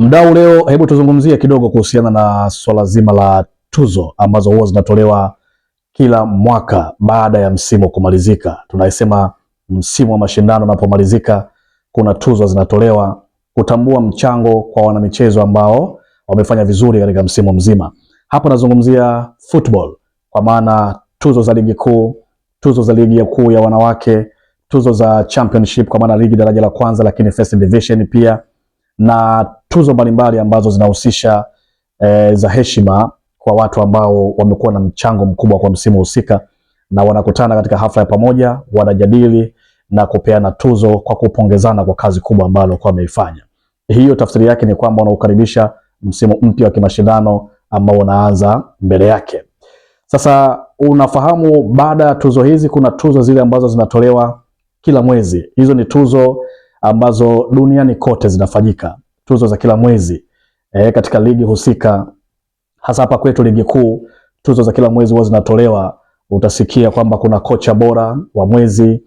Mdau, leo hebu tuzungumzie kidogo kuhusiana na swala zima la tuzo ambazo huwa zinatolewa kila mwaka baada ya msimu kumalizika. Tunaisema msimu wa mashindano unapomalizika, kuna tuzo zinatolewa kutambua mchango kwa wanamichezo ambao wamefanya vizuri katika msimu mzima. Hapa nazungumzia football, kwa maana tuzo za ligi kuu, tuzo za ligi kuu ya wanawake, tuzo za championship kwa maana ligi daraja la kwanza, lakini first division pia, na tuzo mbalimbali ambazo zinahusisha za heshima kwa watu ambao wamekuwa na mchango mkubwa kwa msimu husika, na wanakutana katika hafla ya pamoja, wanajadili na kupeana tuzo kwa kupongezana kwa kazi kubwa ambayo kwa wameifanya. Hiyo tafsiri yake ni kwamba wanaukaribisha msimu mpya wa kimashindano ambao unaanza mbele yake. Sasa unafahamu, baada ya tuzo hizi kuna tuzo zile ambazo zinatolewa kila mwezi. Hizo ni tuzo ambazo duniani kote zinafanyika, tuzo za kila mwezi katika ligi husika. Hasa hapa kwetu ligi kuu, tuzo za kila mwezi huwa zinatolewa. Utasikia kwamba kuna kocha bora wa mwezi,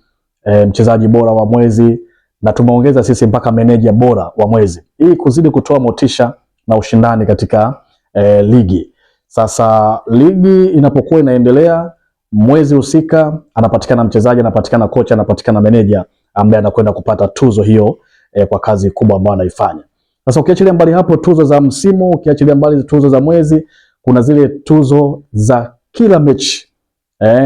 mchezaji bora wa mwezi, na tumeongeza sisi mpaka meneja bora wa mwezi, ili kuzidi kutoa motisha na ushindani katika ligi. Sasa ligi inapokuwa inaendelea, mwezi husika anapatikana mchezaji, anapatikana kocha, anapatikana meneja ambaye anakwenda kupata tuzo hiyo kwa kazi kubwa ambayo anaifanya. Sasa ukiachilia mbali hapo tuzo za msimu, ukiachilia mbali tuzo za mwezi, kuna zile tuzo za kila mechi.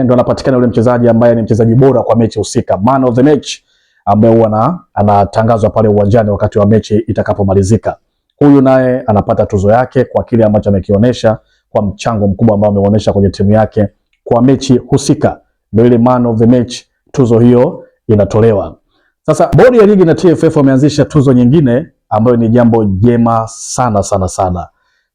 Ndio anapatikana yule mchezaji ambaye ni mchezaji bora kwa mechi husika, man of the match, ambaye huwa anatangazwa pale uwanjani wakati wa mechi itakapomalizika. Huyu naye anapata tuzo yake kwa kile ambacho amekionyesha, kwa mchango mkubwa ambao ameonyesha kwenye timu yake kwa mechi husika. Ndio ile man of the match, tuzo hiyo inatolewa. Sasa bodi ya ligi na TFF wameanzisha tuzo nyingine ambayo ni jambo jema sana sana sana.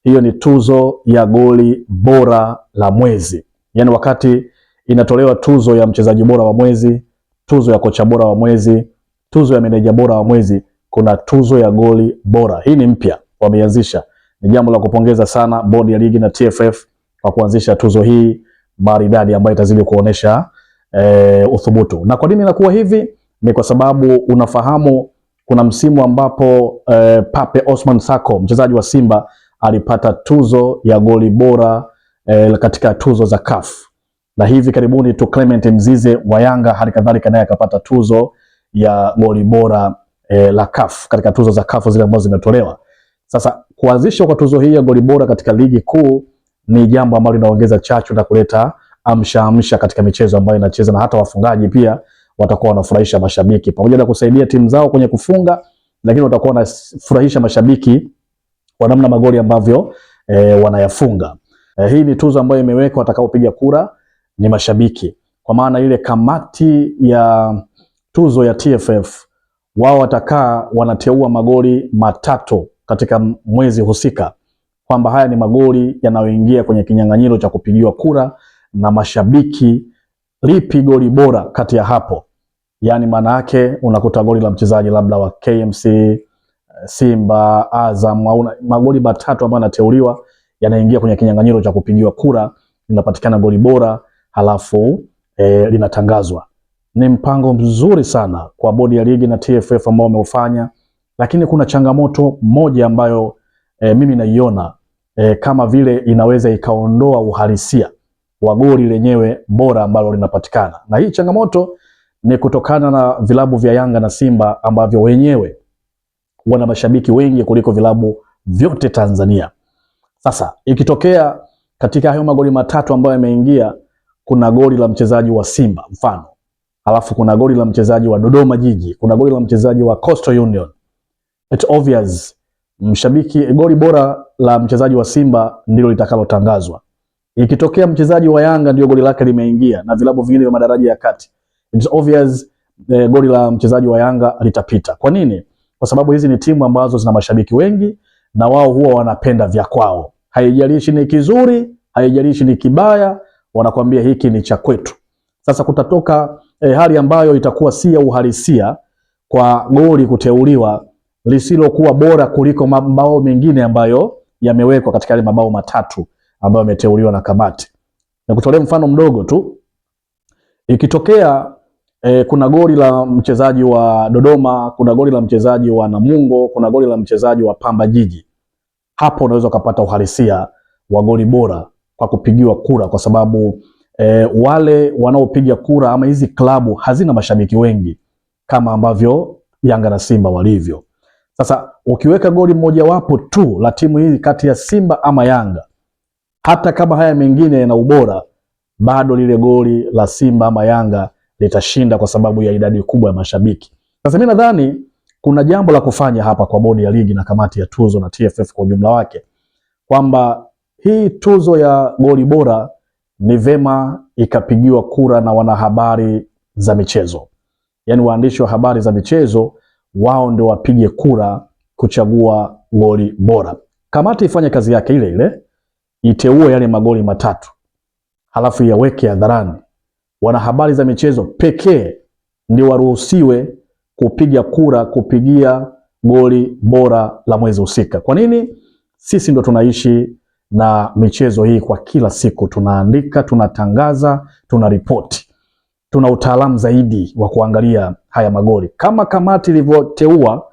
Hiyo ni tuzo ya goli bora la mwezi. Yaani wakati inatolewa tuzo ya mchezaji bora wa mwezi, tuzo ya kocha bora wa mwezi, tuzo ya meneja bora wa mwezi, kuna tuzo ya goli bora. Hii ni mpya, wameanzisha. Ni jambo la kupongeza sana bodi ya ligi na TFF kwa kuanzisha tuzo hii maridadi ambayo itazidi kuonesha uthubutu. Na kwa nini inakuwa hivi? Ni kwa sababu unafahamu kuna msimu ambapo Pape Osman Sako, mchezaji wa Simba, alipata tuzo ya goli bora katika tuzo za CAF. Na hivi karibuni tu Clement Mzize wa Yanga hali kadhalika naye akapata tuzo ya goli bora la CAF katika tuzo za CAF zile ambazo zimetolewa. Sasa kuanzishwa kwa tuzo hii ya goli bora katika ligi kuu ni jambo ambalo linaongeza chachu na kuleta amsha katika michezo ambayo inacheza, na hata wafungaji pia watakuwa wanafurahisha mashabiki pamoja na kusaidia timu zao kwenye kufunga, lakini watakuwa wanafurahisha mashabiki kwa namna magoli ambavyo wanayafunga. Hii ni tuzo ambayo imewekwa, watakaopiga kura ni mashabiki, kwa maana ile kamati ya tuzo ya TFF wao watakaa wanateua magoli matatu katika mwezi husika, kwamba haya ni magoli yanayoingia kwenye kinyang'anyiro cha kupigiwa kura na mashabiki, lipi goli bora kati ya hapo. Yani maana yake unakuta goli la mchezaji labda wa KMC, Simba, Azam, au magoli matatu ambayo yanateuliwa yanaingia kwenye kinyang'anyiro cha kupigiwa kura, linapatikana goli bora, halafu linatangazwa. Ni mpango mzuri sana kwa bodi ya ligi na TFF ambao wameufanya, lakini kuna changamoto moja ambayo mimi naiona kama vile inaweza ikaondoa uhalisia wa goli lenyewe bora ambalo linapatikana. Na hii changamoto ni kutokana na vilabu vya Yanga na Simba ambavyo wenyewe wana mashabiki wengi kuliko vilabu vyote Tanzania. Sasa ikitokea katika hayo magoli matatu ambayo yameingia, kuna goli la mchezaji wa Simba mfano, alafu kuna goli la mchezaji wa Dodoma Jiji, kuna goli la mchezaji wa Coastal Union, it's obvious mshabiki, goli bora la mchezaji wa Simba ndilo litakalotangazwa. Ikitokea mchezaji wa Yanga ndio goli lake limeingia na vilabu vingine vya madaraja ya kati, it's obvious goli la mchezaji wa Yanga litapita. Kwa nini? Kwa sababu hizi ni timu ambazo zina mashabiki wengi na wao huwa wanapenda vya kwao. Haijalishi ni kizuri, haijalishi ni kibaya, wanakuambia hiki ni cha kwetu. Sasa kutatoka hali ambayo itakuwa si ya uhalisia kwa goli kuteuliwa lisilokuwa bora kuliko mabao mengine ambayo yamewekwa katika yale mabao matatu ambayo yameteuliwa na kamati. Na kutolea mfano mdogo tu, ikitokea Kuna goli la mchezaji wa Dodoma, kuna goli la mchezaji wa Namungo, kuna goli la mchezaji wa Pamba Jiji. Hapo unaweza kupata uhalisia wa goli bora kwa kupigiwa kura, kwa sababu wale wanaopiga kura ama hizi klabu hazina mashabiki wengi kama ambavyo Yanga na Simba walivyo. Sasa ukiweka goli mmoja wapo tu la timu hii kati ya Simba ama Yanga, hata kama haya mengine yana ubora, bado lile goli la Simba ama Yanga litashinda kwa sababu ya idadi kubwa ya mashabiki. Sasa mimi nadhani kuna jambo la kufanya hapa kwa bodi ya ligi na kamati ya tuzo na TFF kwa ujumla wake, kwamba hii tuzo ya goli bora ni vema ikapigiwa kura na wanahabari za michezo. Yaani waandishi wa habari za michezo wao ndio wapige kura kuchagua goli bora. Kamati ifanye kazi yake ile ile, iteue yale magoli matatu, halafu yaweke hadharani. Wanahabari za michezo pekee ndio waruhusiwe kupiga kura kupigia goli bora la mwezi husika. Kwa nini? Sisi ndio tunaishi na michezo hii kwa kila siku, tunaandika, tunatangaza, tunaripoti. Tuna utaalamu zaidi wa kuangalia haya magoli. Kama kamati ilivyoteua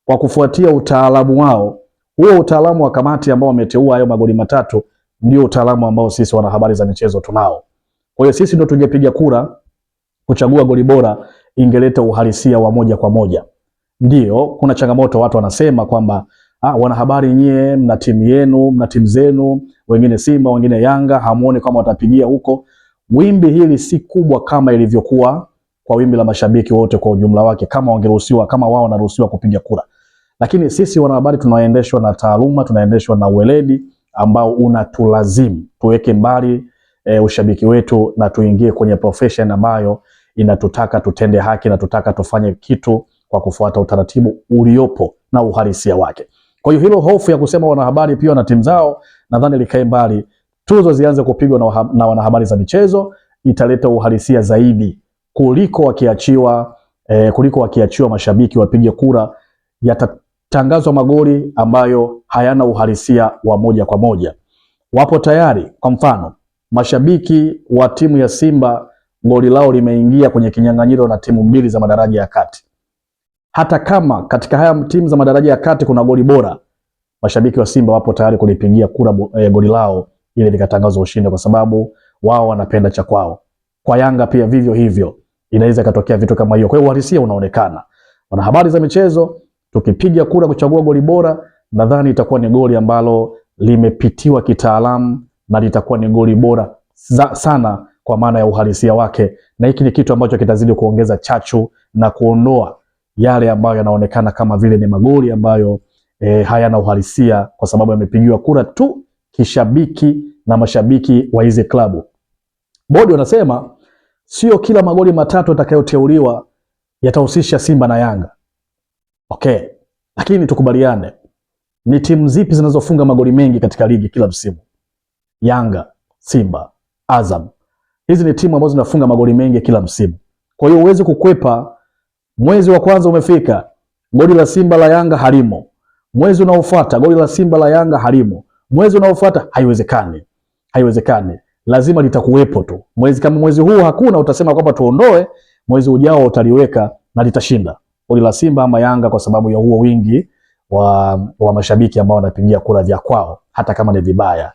kwa kufuatia utaalamu wao, huo utaalamu wa kamati ambao wameteua hayo magoli matatu ndio utaalamu ambao sisi wanahabari za michezo tunao. Kwa hiyo sisi ndio tungepiga kura kuchagua goli bora, ingeleta uhalisia wa moja kwa moja. Ndio kuna changamoto, watu wanasema kwamba wanahabari nyie mna timu yenu, mna timu zenu, wengine Simba, wengine Yanga, hamuone kama watapigia huko. Wimbi hili si kubwa kama ilivyokuwa kwa wimbi la mashabiki wote kwa ujumla wake, kama wangeruhusiwa, kama wao wanaruhusiwa kupiga kura. Lakini sisi wanahabari tunaendeshwa na taaluma, tunaendeshwa na uweledi ambao unatulazimu tuweke mbali ushabiki wetu na tuingie kwenye profession ambayo inatutaka tutende haki na tutaka tufanye kitu kwa kufuata utaratibu uliopo na uhalisia wake. Kwa hiyo hilo hofu ya kusema wanahabari pia na timu zao, nadhani likae mbali. Tuzo zianze kupigwa na wanahabari za michezo, italeta uhalisia zaidi kuliko wakiachiwa mashabiki wapige kura. Yatatangazwa magoli ambayo hayana uhalisia wa moja kwa moja. Wapo tayari, kwa mfano mashabiki wa timu ya Simba goli lao limeingia kwenye kinyang'anyiro na timu mbili za madaraja ya kati. Hata kama katika haya timu za madaraja ya kati kuna goli bora, mashabiki wa Simba wapo tayari kulipigia kura goli lao ili likatangazwa ushindi, kwa sababu wao wanapenda cha kwao. Kwa Yanga pia vivyo hivyo inaweza katokea vitu kama hiyo. Kwa hiyo uhalisia unaonekana. Wanahabari za michezo tukipiga kura kuchagua goli bora, nadhani itakuwa ni goli ambalo limepitiwa kitaalamu na litakuwa ni goli bora sana kwa maana ya uhalisia wake, na hiki ni kitu ambacho kitazidi kuongeza chachu na kuondoa yale ambayo yanaonekana kama vile ni magoli ambayo hayana uhalisia kwa sababu yamepigiwa kura tu kishabiki na mashabiki wa hizi klabu. Bodi wanasema sio kila magoli matatu yatakayoteuliwa yatahusisha Simba na Yanga. Okay. Lakini tukubaliane, ni timu zipi zinazofunga magoli mengi katika ligi kila msimu? Yanga, Simba, Azam. Hizi ni timu ambazo zinafunga magoli mengi kila msimu. Kwa hiyo uweze kukwepa, mwezi wa kwanza umefika, goli la Simba la Yanga halimo. Mwezi unaofuata goli la Simba la Yanga halimo. Mwezi unaofuata haiwezekani. Haiwezekani. Lazima litakuwepo tu. Kama mwezi huu hakuna, utasema kwamba tuondoe, mwezi ujao utaliweka na litashinda goli la Simba ama Yanga kwa sababu ya huo wingi wa mashabiki ambao wanapigia kura vya kwao, hata kama ni vibaya.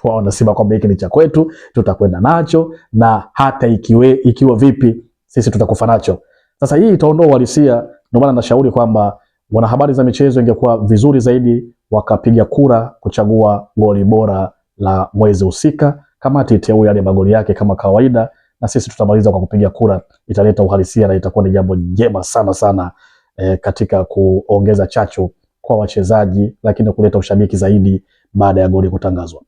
Wao wanasema kwamba hiki ni cha kwetu, tutakwenda nacho, na hata ikiwa vipi sisi tutakufa nacho. Sasa hii itaondoa uhalisia. Ndio maana nashauri kwamba wanahabari za michezo ingekuwa vizuri zaidi wakapiga kura kuchagua goli bora la mwezi husika. Kamati iteue yale magoli yake kama kawaida, na sisi tutamaliza kwa kupiga kura. Italeta uhalisia na itakuwa ni jambo jema sana sana katika kuongeza chachu kwa wachezaji, lakini kuleta ushabiki zaidi baada ya goli kutangazwa.